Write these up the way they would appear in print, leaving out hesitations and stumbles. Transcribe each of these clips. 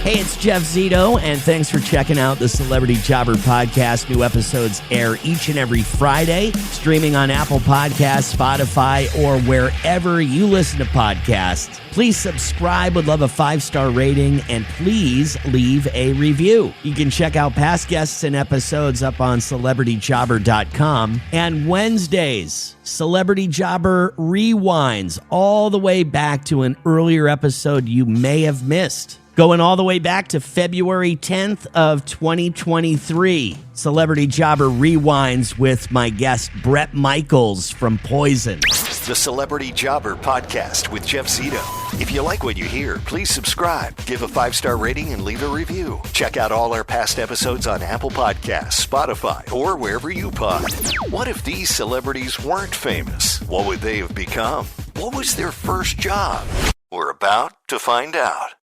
Hey, it's Jeff Zito, and thanks for checking out the Celebrity Jobber Podcast. New episodes air each and every Friday, streaming on Apple Podcasts, Spotify, or wherever you listen to podcasts. Please subscribe, would love a 5-star rating, and please leave a review. You can check out past guests and episodes up on CelebrityJobber.com. And Wednesdays, Celebrity Jobber rewinds all the way back to an earlier episode you may have missed. Going all the way back to February 10th of 2023. Celebrity Jobber rewinds with my guest, Bret Michaels from Poison. The Celebrity Jobber Podcast with Jeff Zito. If you like what you hear, please subscribe, give a 5-star rating, and leave a review. Check out all our past episodes on Apple Podcasts, Spotify, or wherever you pod. What if these celebrities weren't famous? What would they have become? What was their first job? We're about to find out.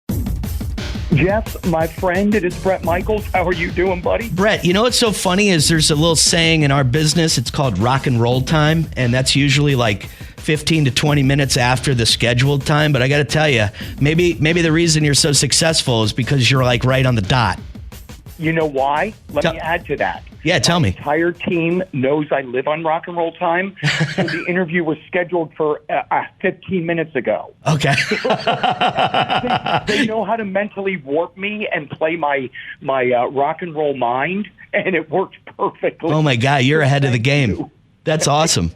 Jeff, my friend, it is Bret Michaels. How are you doing, buddy? Bret, you know what's so funny is there's a little saying in our business. It's called rock and roll time, and that's usually like 15 to 20 minutes after the scheduled time. But I got to tell you, maybe the reason you're so successful is because you're like right on the dot. You know why? Let me add to that. Yeah, tell me. The entire team knows I live on rock and roll time, so the interview was scheduled for 15 minutes ago. Okay. They know how to mentally warp me and play my rock and roll mind, and it works perfectly. Oh, my God, you're ahead of the game. That's awesome.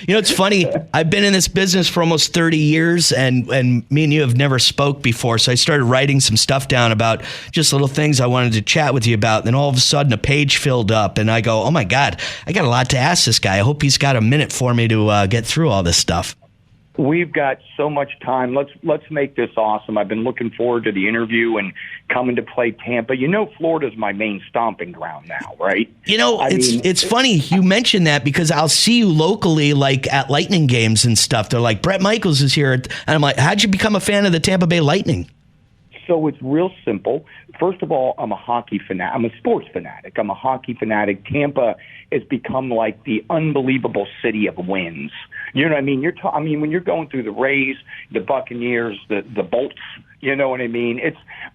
You know, it's funny. I've been in this business for almost 30 years, and me and you have never spoke before. So I started writing some stuff down about just little things I wanted to chat with you about. And then all of a sudden, a page filled up, and I go, oh, my God, I got a lot to ask this guy. I hope he's got a minute for me to get through all this stuff. We've got so much time. Let's make this awesome. I've been looking forward to the interview and coming to play Tampa. You know, Florida's my main stomping ground now, right? You know, it's funny you mention that because I'll see you locally, like at Lightning games and stuff. They're like, Bret Michaels is here. And I'm like, how'd you become a fan of the Tampa Bay Lightning? So it's real simple. First of all, I'm a hockey fanatic. I'm a sports fanatic. I'm a hockey fanatic. Tampa has become like the unbelievable city of wins. You know what I mean? When you're going through the Rays, the Buccaneers, the Bolts, you know what I mean?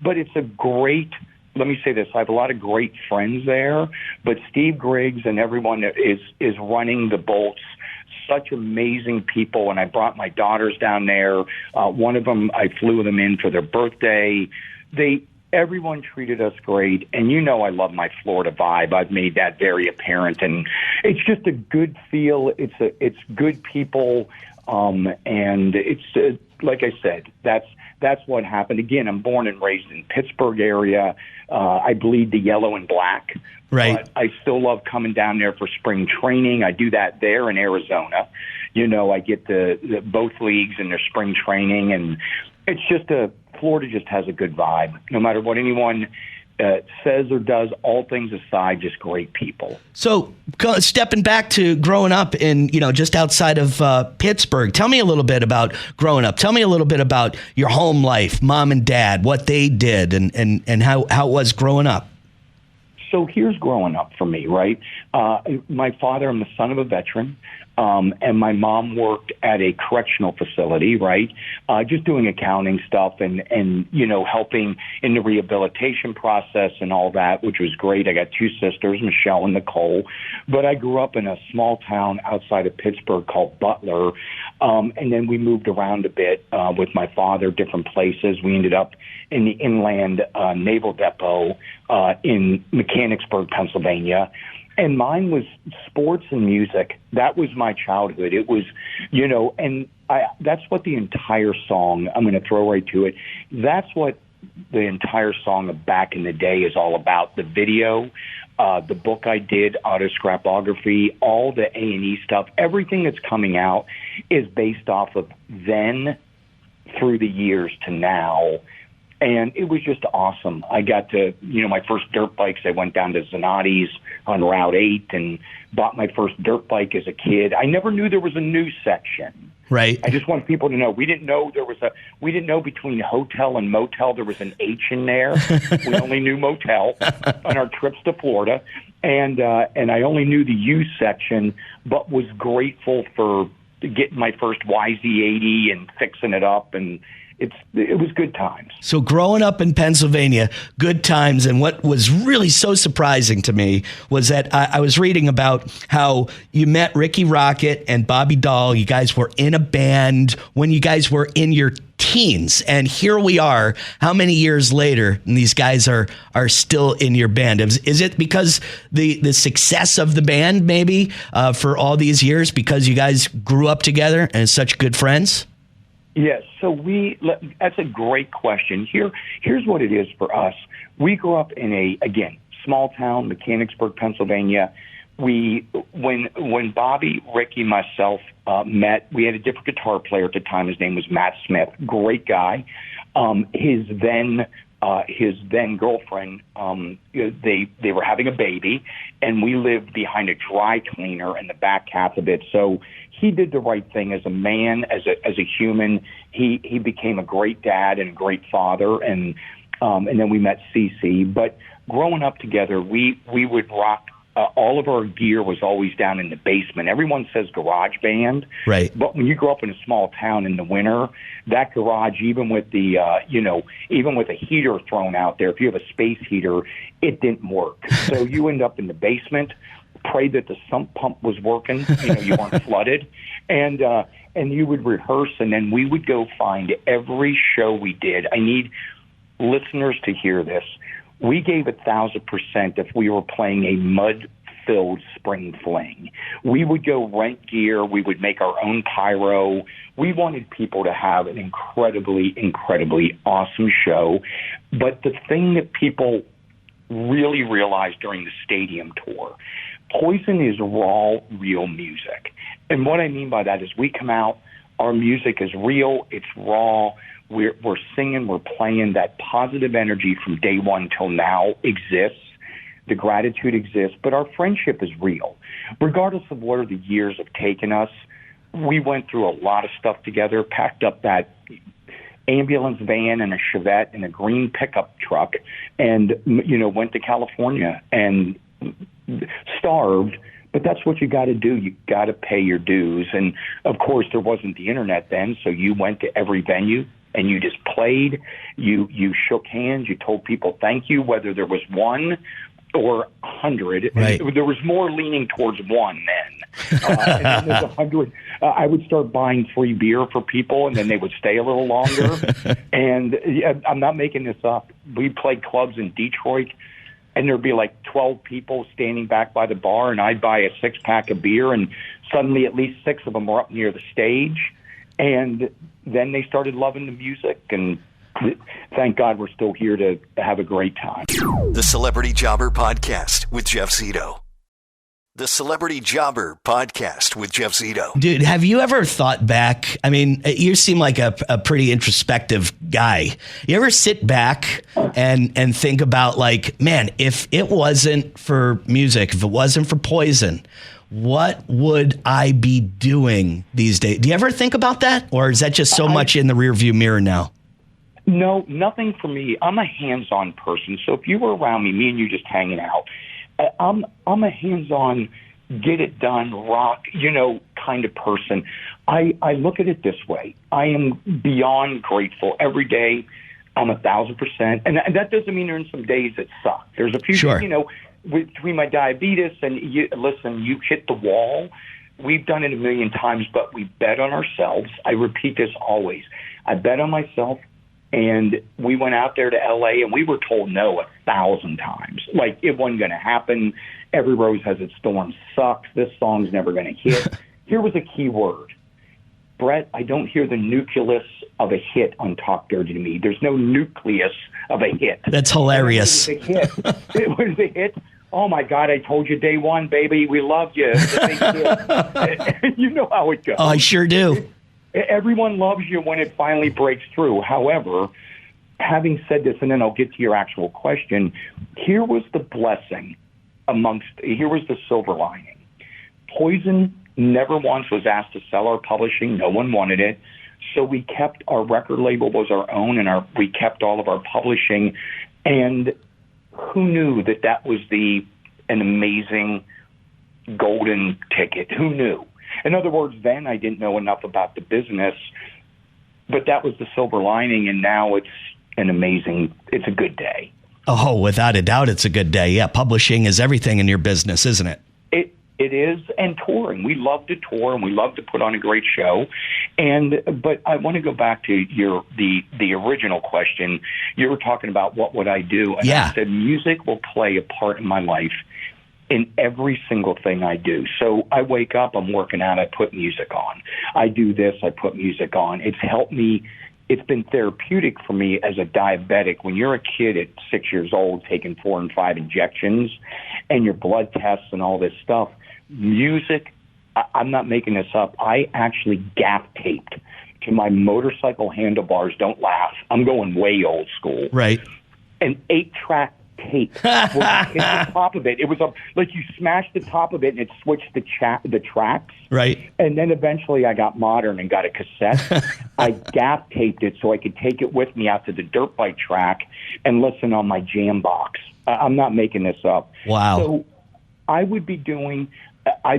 But it's a great, let me say this, I have a lot of great friends there, but Steve Griggs and everyone that is running the Bolts, such amazing people, and I brought my daughters down there. One of them, I flew them in for their birthday. Everyone treated us great, and you know I love my Florida vibe. I've made that very apparent, and it's just a good feel. It's good people, and it's like I said, that's what happened. Again, I'm born and raised in Pittsburgh area. I bleed the yellow and black. Right. But I still love coming down there for spring training. I do that there in Arizona. You know, I get the both leagues in their spring training, and it's just Florida just has a good vibe. No matter what anyone says or does, all things aside, just great people. So stepping back to growing up in, just outside of Pittsburgh, tell me a little bit about growing up. Tell me a little bit about your home life, mom and dad, what they did and how it was growing up. So here's growing up for me, right? My father, I'm the son of a veteran. And my mom worked at a correctional facility, right? Just doing accounting stuff and helping in the rehabilitation process and all that, which was great. I got 2 sisters, Michelle and Nicole. But I grew up in a small town outside of Pittsburgh called Butler. And then we moved around a bit with my father, different places. We ended up in the Inland Naval Depot in Mechanicsburg, Pennsylvania. And mine was sports and music. That was my childhood. It was, that's what the entire song, I'm going to throw right to it. That's what the entire song of Back in the Day is all about. The video, the book I did, Autoscrapography, all the A&E stuff, everything that's coming out is based off of then through the years to now. And it was just awesome. I got to, my first dirt bikes, I went down to Zanotti's on Route 8 and bought my first dirt bike as a kid. I never knew there was a new section. Right. I just want people to know we didn't know between hotel and motel there was an H in there. We only knew motel on our trips to Florida. And I only knew the U section, but was grateful for getting my first YZ80 and fixing it up and it was good times. So growing up in Pennsylvania, good times. And what was really so surprising to me was that I was reading about how you met Ricky Rocket and Bobby Dahl. You guys were in a band when you guys were in your teens. And here we are, how many years later, and these guys are still in your band. Is it because the success of the band, maybe, for all these years, because you guys grew up together and such good friends? Yes, so that's a great question. Here's what it is for us. We grew up in again, small town, Mechanicsburg, Pennsylvania. When Bobby, Ricky, myself met, we had a different guitar player at the time. His name was Matt Smith. Great guy. His then girlfriend, they were having a baby, and we lived behind a dry cleaner in the back half of it. So he did the right thing as a man, as a human. He became a great dad and a great father, and then we met Cece. But growing up together, we would rock. All of our gear was always down in the basement. Everyone says garage band, right? But when you grow up in a small town in the winter, that garage, even with the even with a heater thrown out there, if you have a space heater, it didn't work. So you end up in the basement. Pray that the sump pump was working. You weren't flooded, and you would rehearse, and then we would go find every show we did. I need listeners to hear this. We gave 1,000% if we were playing a mud-filled spring fling. We would go rent gear. We would make our own pyro. We wanted people to have an incredibly, incredibly awesome show. But the thing that people really realized during the stadium tour, Poison is raw, real music. And what I mean by that is we come out, our music is real, it's raw, we're singing, we're playing. That positive energy from day one till now exists. The gratitude exists, but our friendship is real. Regardless of where the years have taken us, we went through a lot of stuff together, packed up that ambulance van and a Chevette and a green pickup truck, and went to California and starved. But that's what you got to do. You got to pay your dues. And of course, there wasn't the internet then, so you went to every venue and you just played. You shook hands. You told people thank you, whether there was one or 100. Right. There was more leaning towards one then. And then there's 100. I would start buying free beer for people, and then they would stay a little longer. And I'm not making this up. We played clubs in Detroit, and there'd be like 12 people standing back by the bar, and I'd buy a 6-pack of beer, and suddenly at least 6 of them were up near the stage. And then they started loving the music, and thank God we're still here to have a great time. The Celebrity Jobber Podcast with Jeff Zito. The Celebrity Jobber Podcast with Jeff Zito. Dude, have you ever thought back? I mean, you seem like a pretty introspective guy. You ever sit back and think about, like, man, if it wasn't for music, if it wasn't for Poison, what would I be doing these days? Do you ever think about that? Or is that just so much in the rearview mirror now? No, nothing for me. I'm a hands-on person. So if you were around me and you just hanging out, I'm a hands-on, get it done, rock, kind of person. I look at it this way. I am beyond grateful. Every day, I'm 1,000%. And that doesn't mean there's some days that suck. There's a few, sure. Between my diabetes and you hit the wall. We've done it a million times, but we bet on ourselves. I repeat this always. I bet on myself. And we went out there to L.A., and we were told no 1,000 times. Like, it wasn't going to happen. Every rose has its thorns. Sucks. This song's never going to hit. Here was a key word. Bret, I don't hear the nucleus of a hit on Talk Dirty to Me. There's no nucleus of a hit. That's hilarious. It was a hit. Oh, my God, I told you day one, baby, we loved you. You know how it goes. Oh, I sure do. Everyone loves you when it finally breaks through. However, having said this, and then I'll get to your actual question, here was the blessing here was the silver lining. Poison never once was asked to sell our publishing. No one wanted it. So we kept our record label was our own, and we kept all of our publishing. And who knew that was an amazing golden ticket? Who knew? In other words, then I didn't know enough about the business but that was the silver lining, and now it's a good day. Oh, without a doubt, it's a good day. Yeah, publishing is everything in your business, isn't it? It is, and touring. We love to tour, and we love to put on a great show. But I want to go back to the original question. You were talking about what would I do, and I said music will play a part in my life in every single thing I do. So I wake up, I'm working out, I put music on. I do this, I put music on. It's helped me. It's been therapeutic for me as a diabetic. When you're a kid at 6 years old taking 4 and 5 injections and your blood tests and all this stuff, music, I'm not making this up, I actually gaff taped to my motorcycle handlebars. Don't laugh. I'm going way old school. Right. An 8-track tape. Well, you hit the top of it. It was like you smashed the top of it and it switched the tracks. Right. And then eventually I got modern and got a cassette. I gaff taped it so I could take it with me out to the dirt bike track and listen on my jam box. I'm not making this up. Wow. So I'd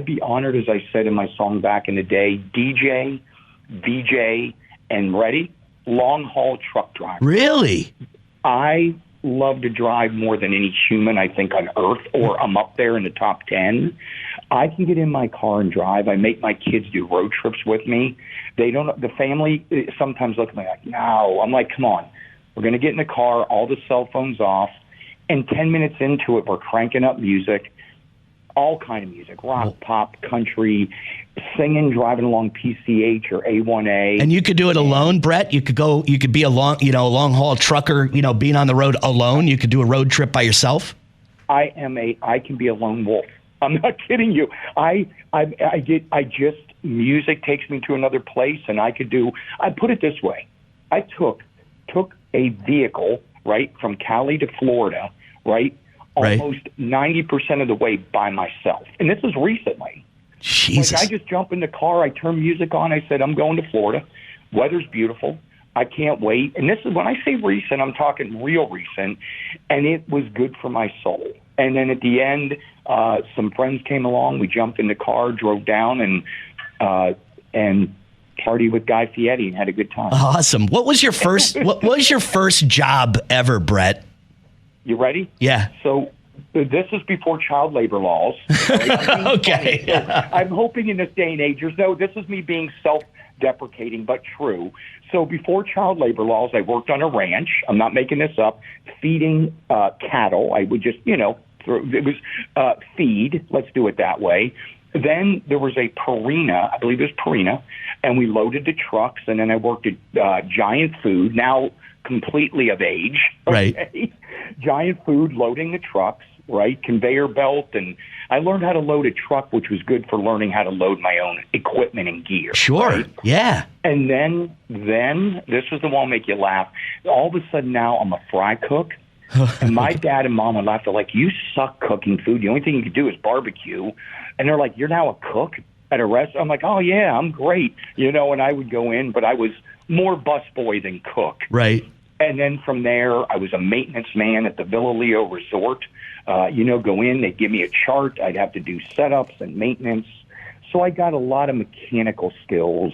be honored, as I said in my song back in the day, DJ, VJ, and ready, long haul truck driver. Really? I love to drive more than any human, I think, on earth, or I'm up there in the top 10. I can get in my car and drive. I make my kids do road trips with me. The family sometimes look at me like, no. I'm like, come on. We're going to get in the car, all the cell phones off, and 10 minutes into it, we're cranking up music, all kind of music, rock, pop, country, singing, driving along PCH or A1A. And you could do it alone, Bret. You could be a long haul trucker, being on the road alone. You could do a road trip by yourself. I can be a lone wolf. I'm not kidding you. Music takes me to another place, and I put it this way. I took a vehicle, right, from Cali to Florida, right, almost 90% of the way by myself. And this is recently. Jesus. Like I just jump in the car, I turn music on, I said, I'm going to Florida. Weather's beautiful. I can't wait. And this is, when I say recent, I'm talking real recent, and it was good for my soul. And then at the end, some friends came along. We jumped in the car, drove down, and partied with Guy Fieri and had a good time. Awesome. What was your first job ever, Bret? You ready? Yeah. So this is before child labor laws. Right? Okay. So I'm hoping in this day and age, this is me being self-deprecating, but true. So before child labor laws, I worked on a ranch. I'm not making this up. Feeding cattle. I would just, it was feed. Let's do it that way. Then there was a Purina, I believe it was Purina, and we loaded the trucks. And then I worked at Giant Food, now completely of age. Okay? Right. Giant Food, loading the trucks, right? Conveyor belt. And I learned how to load a truck, which was good for learning how to load my own equipment and gear. Sure. Right? Yeah. And then this was the one that make you laugh. All of a sudden now I'm a fry cook. And my dad and mom would laugh. They're like, you suck cooking food. The only thing you can do is barbecue. And they're like, you're now a cook at a restaurant? I'm like, oh, yeah, I'm great. And I would go in, but I was more busboy than cook. Right. And then from there, I was a maintenance man at the Villa Leo Resort. Go in, they'd give me a chart. I'd have to do setups and maintenance. So I got a lot of mechanical skills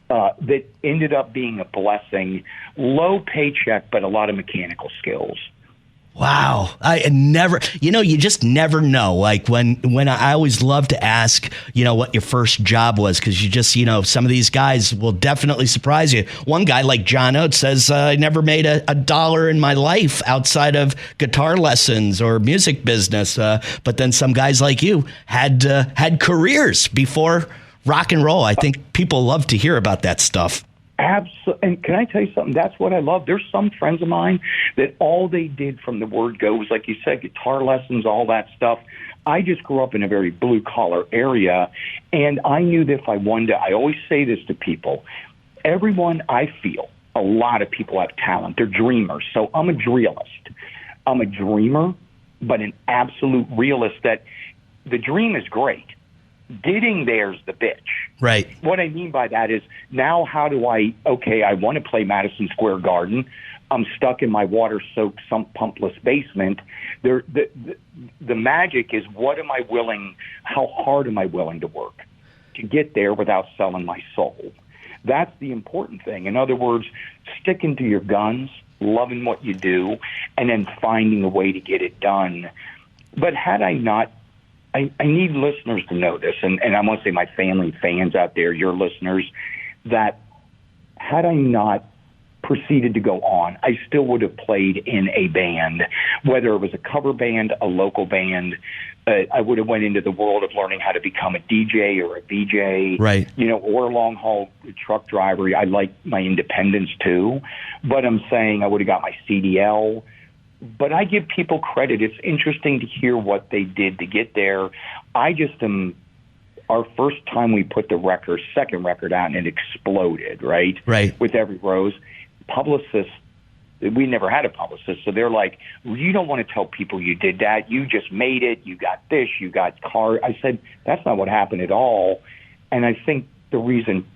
that ended up being a blessing. Low paycheck, but a lot of mechanical skills. Wow. You just never know. Like when I always love to ask, what your first job was, because you just, some of these guys will definitely surprise you. One guy like John Oates says, I never made a dollar in my life outside of guitar lessons or music business. But then some guys like you had careers before rock and roll. I think people love to hear about that stuff. Absolutely. And can I tell you something? That's what I love. There's some friends of mine that all they did from the word go was, like you said, guitar lessons, all that stuff. I just grew up in a very blue-collar area, and I knew that if I wanted to, I always say this to people, everyone, I feel, a lot of people have talent. They're dreamers. So I'm a realist. I'm a dreamer, but an absolute realist that the dream is great. Getting there's the bitch. Right. What I mean by that is, now how do I want to play Madison Square Garden. I'm stuck in my water-soaked, pumpless basement. The magic is, how hard am I willing to work to get there without selling my soul? That's the important thing. In other words, sticking to your guns, loving what you do, and then finding a way to get it done. But had I not, I need listeners to know this, and I want to say my family, fans out there, your listeners, that had I not proceeded to go on, I still would have played in a band, whether it was a cover band, a local band. I would have went into the world of learning how to become a DJ or a VJ, right? Or a long haul truck driver. I like my independence too, but I'm saying I would have got my CDL. But I give people credit. It's interesting to hear what they did to get there. I just am. Our first time we put the second record out, and it exploded, right? Right. With Every Rose. Publicists, we never had a publicist, so they're like, you don't want to tell people you did that. You just made it. You got this. You got car. I said, that's not what happened at all. And I think the reason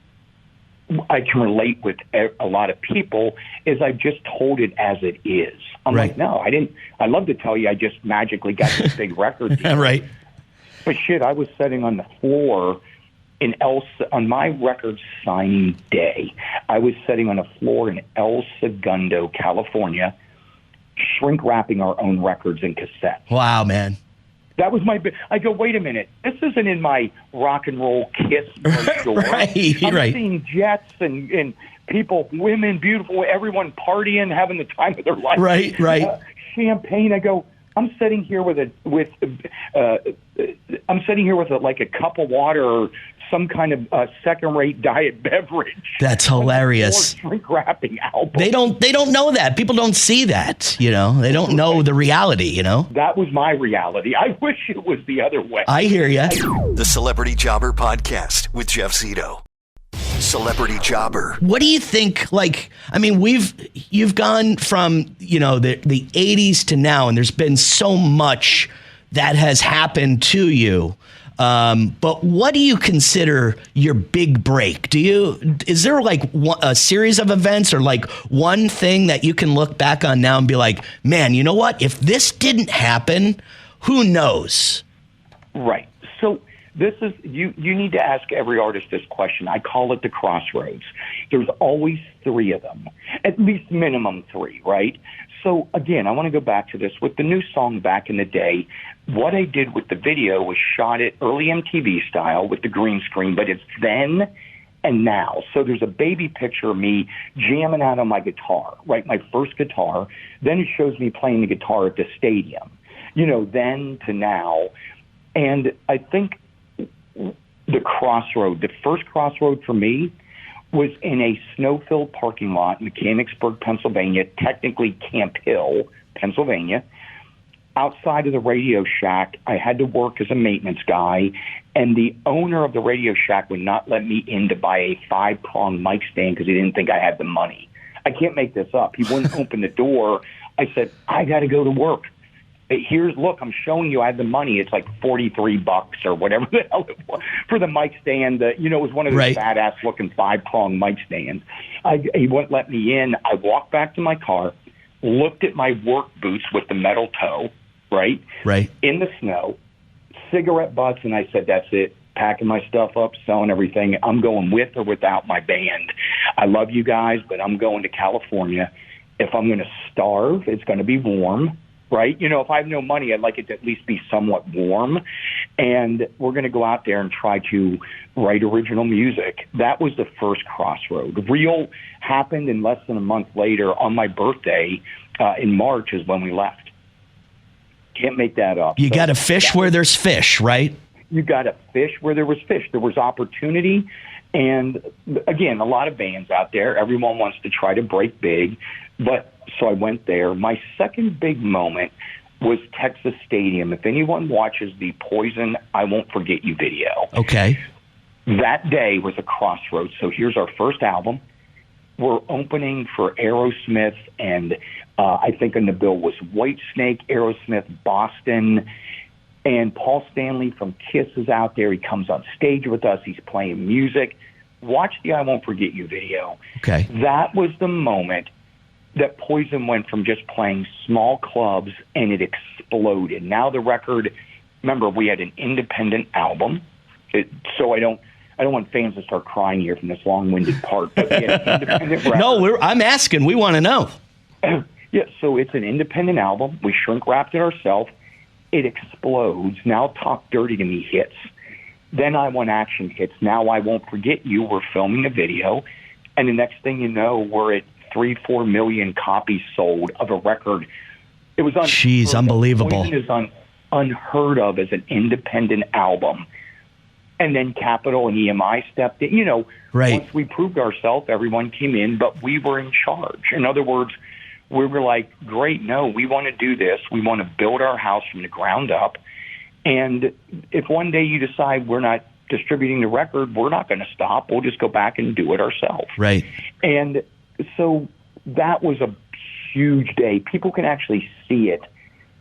I can relate with a lot of people is I've just told it as it is. I'm right. like, no, I didn't. I'd love to tell you I just magically got this big record deal. Right. But shit, I was sitting on the floor on my record signing day. I was sitting on a floor in El Segundo, California, shrink wrapping our own records in cassettes. Wow, man. That was I go, wait a minute. This isn't in my rock and roll Kiss brochure. Right. I'm seeing jets and people, women, beautiful, everyone partying, having the time of their life. Right. Champagne. I go, I'm sitting here with a cup of water or some kind of second-rate diet beverage. That's hilarious. Shrink wrapping album. They don't know that. People don't see that. They don't know the reality. That was my reality. I wish it was the other way. I hear you. The Celebrity Podcast with Jeff Zito. Celebrity Jobber. What do you think? You've gone from the 80s to now, and there's been so much that has happened to you. But what do you consider your big break? Is there a series of events or one thing that you can look back on now and be like, man, you know what? If this didn't happen, who knows? Right. So this is, you need to ask every artist this question. I call it the crossroads. There's always three of them, at least minimum three, right? So again, I want to go back to this with the new song Back in the Day. What I did with the video was shot it early MTV style with the green screen, but it's then and now. So there's a baby picture of me jamming out on my guitar, right? My first guitar. Then it shows me playing the guitar at the stadium, then to now. And I think the first crossroad for me was in a snow-filled parking lot in Mechanicsburg, Pennsylvania, technically Camp Hill, Pennsylvania. Outside of the Radio Shack, I had to work as a maintenance guy, and the owner of the Radio Shack would not let me in to buy a 5-prong mic stand because he didn't think I had the money. I can't make this up. He wouldn't open the door. I said, I got to go to work. Look, I'm showing you I have the money. It's like $43 or whatever the hell it was for the mic stand. It was one of those badass looking 5-prong mic stands. He wouldn't let me in. I walked back to my car, looked at my work boots with the metal toe, right? In the snow, cigarette butts, and I said, that's it. Packing my stuff up, selling everything. I'm going with or without my band. I love you guys, but I'm going to California. If I'm going to starve, it's going to be warm. Right? If I have no money, I'd like it to at least be somewhat warm. And we're going to go out there and try to write original music. That was the first crossroad. Real happened, and less than a month later, on my birthday in March is when we left. Can't make that up. You got to fish where there's fish, right? You got to fish where there was fish. There was opportunity. And again, a lot of bands out there, everyone wants to try to break big. But so I went there. My second big moment was Texas Stadium. If anyone watches the Poison I Won't Forget You video. Okay. That day was a crossroads. So here's our first album. We're opening for Aerosmith, and I think on the bill was Whitesnake, Aerosmith, Boston. And Paul Stanley from Kiss is out there. He comes on stage with us. He's playing music. Watch the I Won't Forget You video. Okay. That was the moment that Poison went from just playing small clubs, and it exploded. Now the record, remember, we had an independent album, so I don't want fans to start crying here from this long-winded part. But yeah, independent record. No, I'm asking. We want to know. Yeah, so it's an independent album. We shrink-wrapped it ourselves. It explodes. Now Talk Dirty to Me hits. Then I Want Action hits. Now I Won't Forget You. We're filming a video. And the next thing you know, we're at 3-4 million copies sold of a record. It was unbelievable. Poison is unheard of as an independent album. And then Capitol and EMI stepped in. Right. Once we proved ourselves, everyone came in, but we were in charge. In other words, we were like, great, no, we want to do this. We want to build our house from the ground up. And if one day you decide we're not distributing the record, we're not going to stop. We'll just go back and do it ourselves. Right. And so that was a huge day. People can actually see it.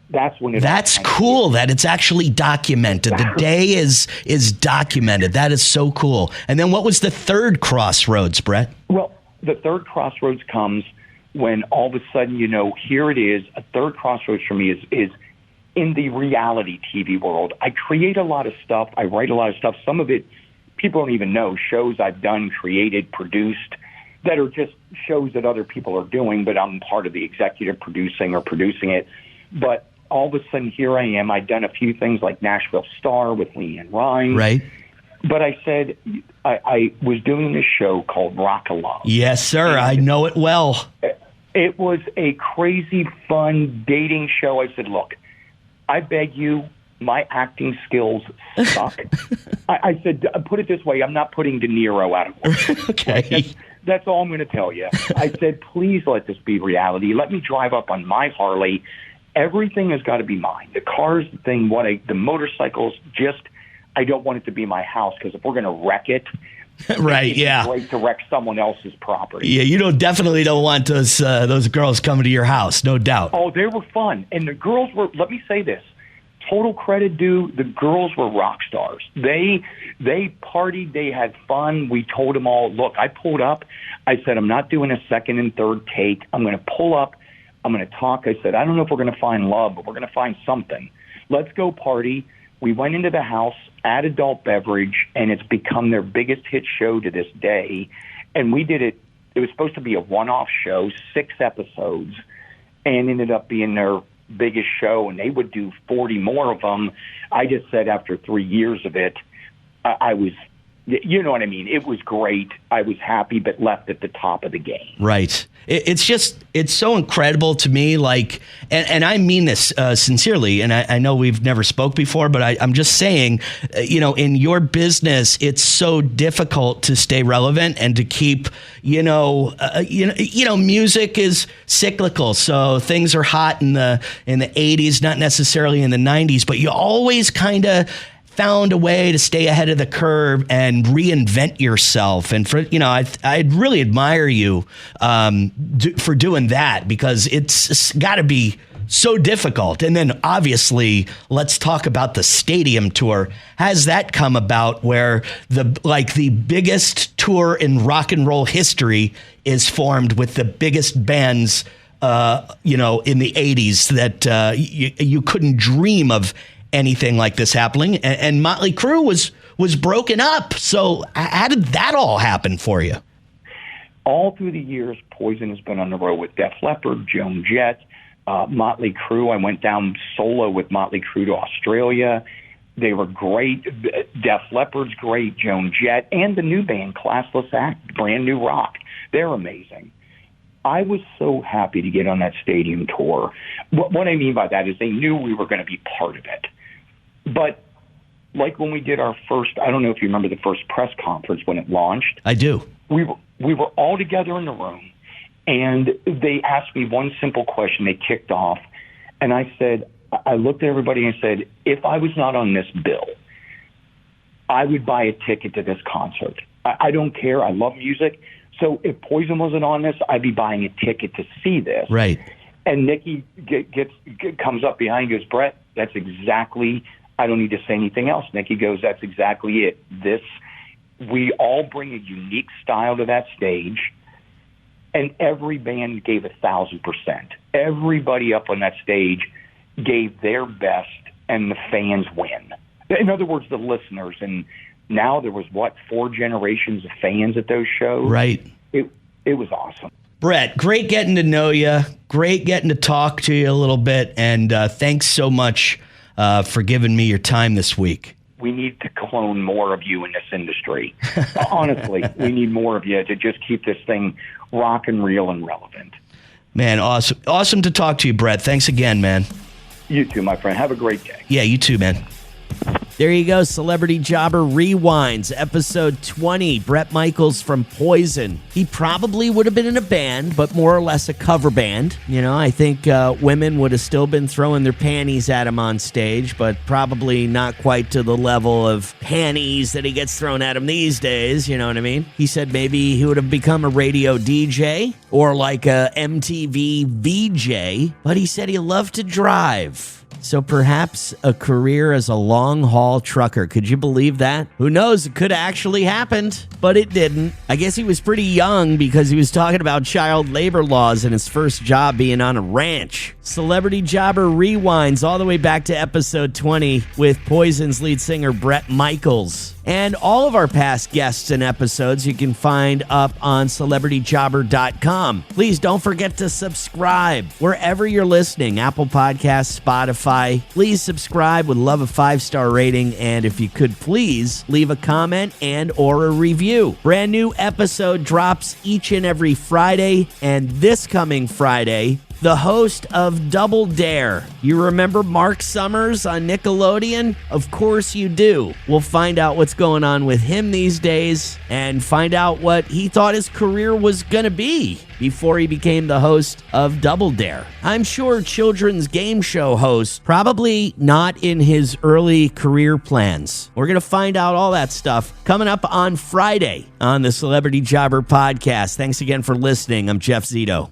That's cool that it's actually documented. The day is documented. That is so cool. And then what was the third crossroads, Bret? Well, the third crossroads comes when all of a sudden, here it is. A third crossroads for me is in the reality TV world. I create a lot of stuff. I write a lot of stuff. Some of it people don't even know. Shows I've done, created, produced that are just shows that other people are doing, but I'm part of the executive producing or producing it. But all of a sudden, here I am. I'd done a few things like Nashville Star with Leanne Rhymes. Right. But I said I was doing this show called Rock Alone. Yes, sir. And I know it well. It was a crazy, fun dating show. I said, look, I beg you, my acting skills suck. I said, put it this way, I'm not putting De Niro out of work. Okay. That's all I'm going to tell you. I said, please let this be reality. Let me drive up on my Harley. Everything has got to be mine. The cars, the motorcycles, I don't want it to be my house because if we're going to wreck it, right? Yeah, it's great to wreck someone else's property. Yeah, you definitely don't want those girls coming to your house, no doubt. Oh, they were fun, and the girls were. Let me say this: total credit due. The girls were rock stars. They partied. They had fun. We told them all, look, I pulled up. I said, I'm not doing a second and third take. I'm going to pull up. I'm going to talk. I said, I don't know if we're going to find love, but we're going to find something. Let's go party. We went into the house, at adult beverage, and it's become their biggest hit show to this day. And we did it. It was supposed to be a one-off show, 6 episodes, and ended up being their biggest show, and they would do 40 more of them. I just said after 3 years of it, I was, you know what I mean? It was great. I was happy, but left at the top of the game. Right. It's so incredible to me, like, and I mean this sincerely, and I know we've never spoke before, but I'm just saying, in your business, it's so difficult to stay relevant and to keep, music is cyclical, so things are hot in the 80s, not necessarily in the 90s, but you always kind of found a way to stay ahead of the curve and reinvent yourself. And for, I'd really admire you for doing that, because it's got to be so difficult. And then obviously, let's talk about the stadium tour. Has that come about where the biggest tour in rock and roll history is formed with the biggest bands, in the 80s that you couldn't dream of anything like this happening, and Motley Crue was broken up. So how did that all happen for you? All through the years, Poison has been on the road with Def Leppard, Joan Jett, Motley Crue. I went down solo with Motley Crue to Australia. They were great. Def Leppard's great, Joan Jett, and the new band, Classless Act, Brand New Rock. They're amazing. I was so happy to get on that stadium tour. What I mean by that is they knew we were going to be part of it. But like when we did our first, I don't know if you remember the first press conference when it launched. I do. We were all together in the room, and they asked me one simple question. They kicked off, and I looked at everybody and said, if I was not on this bill, I would buy a ticket to this concert. I don't care. I love music. So if Poison wasn't on this, I'd be buying a ticket to see this. Right. And Nikki comes up behind and goes, Bret, that's exactly, I don't need to say anything else. Nikki goes, that's exactly it. We all bring a unique style to that stage, and every band gave 1,000%. Everybody up on that stage gave their best, and the fans win. In other words, the listeners. And now there was, 4 generations of fans at those shows. Right. It was awesome. Bret, great getting to know you. Great getting to talk to you a little bit. And thanks so much for giving me your time this week. We need to clone more of you in this industry. Honestly, we need more of you to just keep this thing rockin', real, and relevant. Man, awesome. Awesome to talk to you, Bret. Thanks again, man. You too, my friend. Have a great day. Yeah, you too, man. There you go, Celebrity Jobber Rewinds, episode 20, Bret Michaels from Poison. He probably would have been in a band, but more or less a cover band. You know, I think women would have still been throwing their panties at him on stage, but probably not quite to the level of panties that he gets thrown at him these days, you know what I mean? He said maybe he would have become a radio DJ or like a MTV VJ, but he said he loved to drive. So perhaps a career as a long-haul trucker. Could you believe that? Who knows? It could have actually happened, but it didn't. I guess he was pretty young because he was talking about child labor laws and his first job being on a ranch. Celebrity Jobber Rewinds all the way back to episode 20 with Poison's lead singer Bret Michaels. And all of our past guests and episodes you can find up on CelebrityJobber.com. Please don't forget to subscribe wherever you're listening, Apple Podcasts, Spotify. Please subscribe. Would love a 5-star rating. And if you could please leave a comment and or a review. Brand new episode drops each and every Friday. And this coming Friday, the host of Double Dare. You remember Mark Summers on Nickelodeon? Of course you do. We'll find out what's going on with him these days and find out what he thought his career was going to be before he became the host of Double Dare. I'm sure children's game show host, probably not in his early career plans. We're going to find out all that stuff coming up on Friday on the Celebrity Jobber podcast. Thanks again for listening. I'm Jeff Zito.